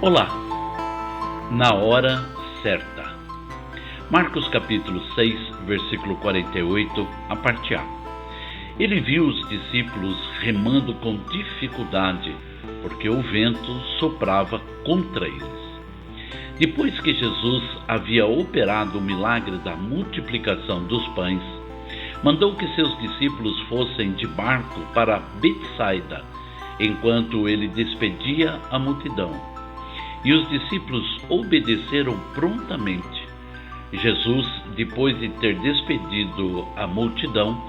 Olá, na hora certa. Marcos capítulo 6, versículo 48, a parte A. Ele viu os discípulos remando com dificuldade, porque o vento soprava contra eles. Depois que Jesus havia operado o milagre da multiplicação dos pães, mandou que seus discípulos fossem de barco para Betsaida, enquanto ele despedia a multidão. E os discípulos obedeceram prontamente. Jesus, depois de ter despedido a multidão,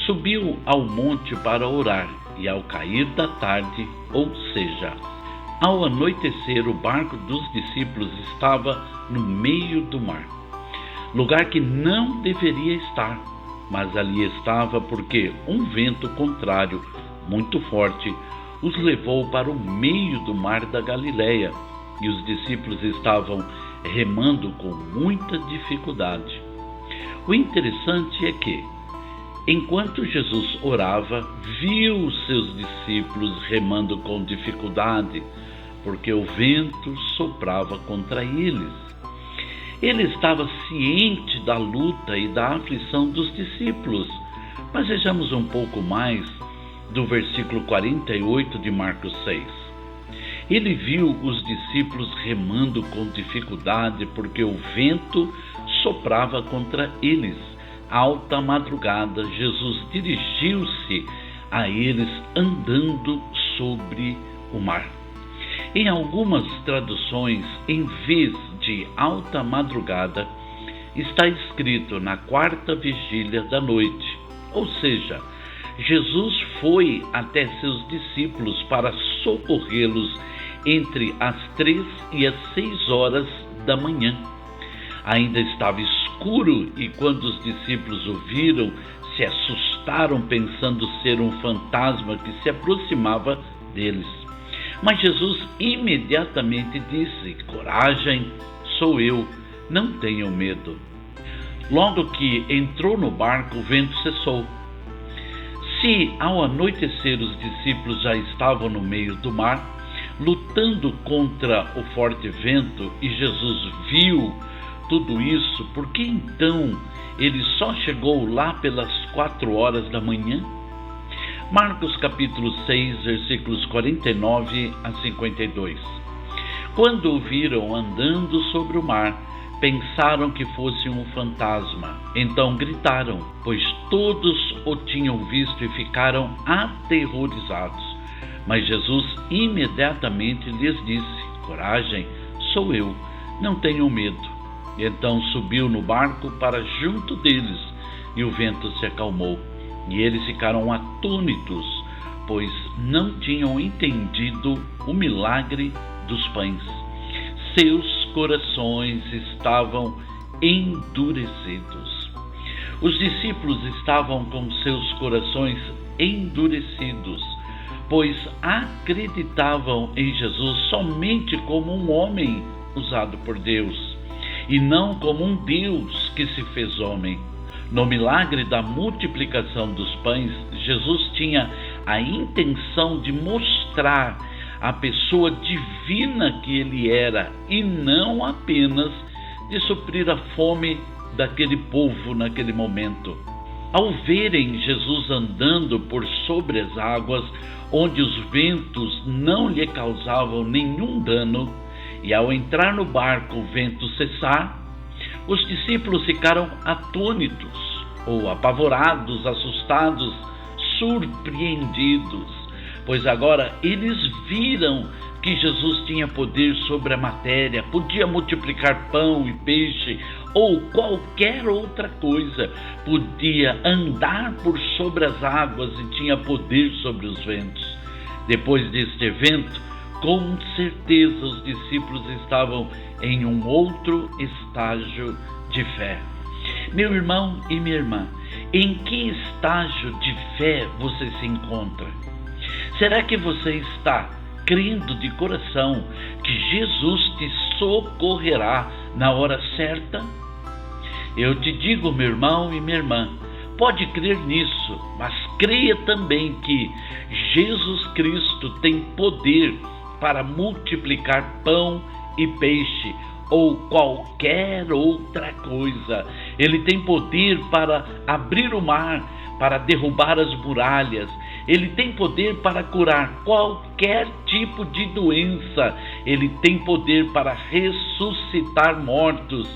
subiu ao monte para orar, e ao cair da tarde, ou seja, ao anoitecer, o barco dos discípulos estava no meio do mar, lugar que não deveria estar, mas ali estava porque um vento contrário, muito forte, os levou para o meio do mar da Galileia, e os discípulos estavam remando com muita dificuldade. O interessante é que, enquanto Jesus orava, viu os seus discípulos remando com dificuldade, porque o vento soprava contra eles. Ele estava ciente da luta e da aflição dos discípulos. Mas vejamos um pouco mais do versículo 48 de Marcos 6. Ele viu os discípulos remando com dificuldade, porque o vento soprava contra eles. Alta madrugada, Jesus dirigiu-se a eles andando sobre o mar. Em algumas traduções, em vez de alta madrugada, está escrito na quarta vigília da noite. Ou seja, Jesus foi até seus discípulos para socorrê-los entre as 3 e as 6 horas da manhã. Ainda estava escuro e quando os discípulos o viram, se assustaram pensando ser um fantasma que se aproximava deles. Mas Jesus imediatamente disse: "Coragem, sou eu, não tenham medo." Logo que entrou no barco, o vento cessou. Se ao anoitecer os discípulos já estavam no meio do mar, lutando contra o forte vento, e Jesus viu tudo isso, por que então ele só chegou lá pelas 4 horas da manhã? Marcos capítulo 6, versículos 49 a 52. Quando o viram andando sobre o mar, pensaram que fosse um fantasma. Então gritaram, pois todos o tinham visto e ficaram aterrorizados. Mas Jesus imediatamente lhes disse: "Coragem, sou eu, não tenham medo." Então subiu no barco para junto deles, e o vento se acalmou. E eles ficaram atônitos, pois não tinham entendido o milagre dos pães. Seus corações estavam endurecidos. Os discípulos estavam com seus corações endurecidos, pois acreditavam em Jesus somente como um homem usado por Deus, e não como um Deus que se fez homem. No milagre da multiplicação dos pães, Jesus tinha a intenção de mostrar a pessoa divina que ele era, e não apenas de suprir a fome daquele povo naquele momento. Ao verem Jesus andando por sobre as águas, onde os ventos não lhe causavam nenhum dano, e ao entrar no barco o vento cessar, os discípulos ficaram atônitos, ou apavorados, assustados, surpreendidos, pois agora eles viram que Jesus tinha poder sobre a matéria, podia multiplicar pão e peixe ou qualquer outra coisa, podia andar por sobre as águas e tinha poder sobre os ventos. Depois deste evento, com certeza os discípulos estavam em um outro estágio de fé. Meu irmão e minha irmã, em que estágio de fé você se encontra? Será que você está crendo de coração que Jesus te socorrerá na hora certa? Eu te digo, meu irmão e minha irmã, pode crer nisso, mas creia também que Jesus Cristo tem poder para multiplicar pão e peixe ou qualquer outra coisa. Ele tem poder para abrir o mar, para derrubar as muralhas. Ele tem poder para curar qualquer tipo de doença. Ele tem poder para ressuscitar mortos,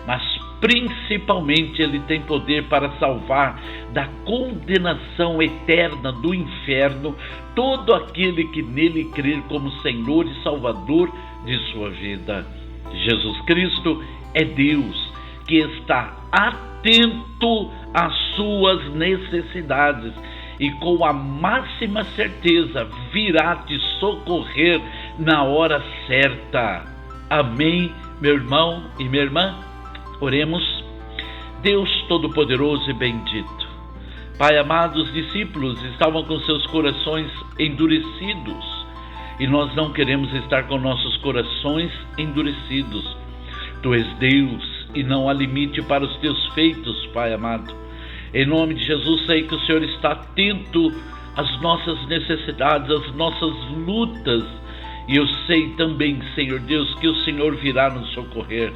mas principalmente Ele tem poder para salvar da condenação eterna do inferno todo aquele que nele crer como Senhor e Salvador de sua vida. Jesus Cristo é Deus que está atento às suas necessidades e com a máxima certeza virá te socorrer na hora certa. Amém, meu irmão e minha irmã? Oremos. Deus Todo-Poderoso e bendito, Pai amado, os discípulos estavam com seus corações endurecidos e nós não queremos estar com nossos corações endurecidos. Tu és Deus e não há limite para os teus feitos, Pai amado. Em nome de Jesus, sei que o Senhor está atento às nossas necessidades, às nossas lutas, e eu sei também, Senhor Deus, que o Senhor virá nos socorrer.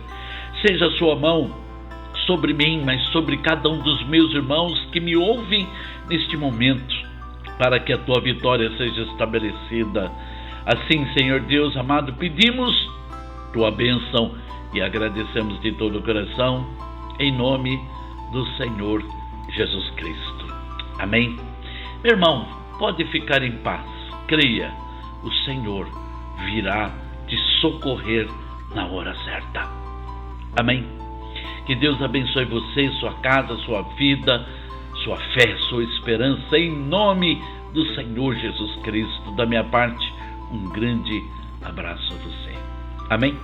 Seja a sua mão sobre mim, mas sobre cada um dos meus irmãos que me ouvem neste momento, para que a tua vitória seja estabelecida. Assim, Senhor Deus amado, pedimos tua bênção e agradecemos de todo o coração, em nome do Senhor Jesus Cristo. Amém? Meu irmão, pode ficar em paz. Creia, o Senhor virá te socorrer na hora certa. Amém? Que Deus abençoe você, sua casa, sua vida, sua fé, sua esperança, em nome do Senhor Jesus Cristo. Da minha parte, um grande abraço a você. Amém?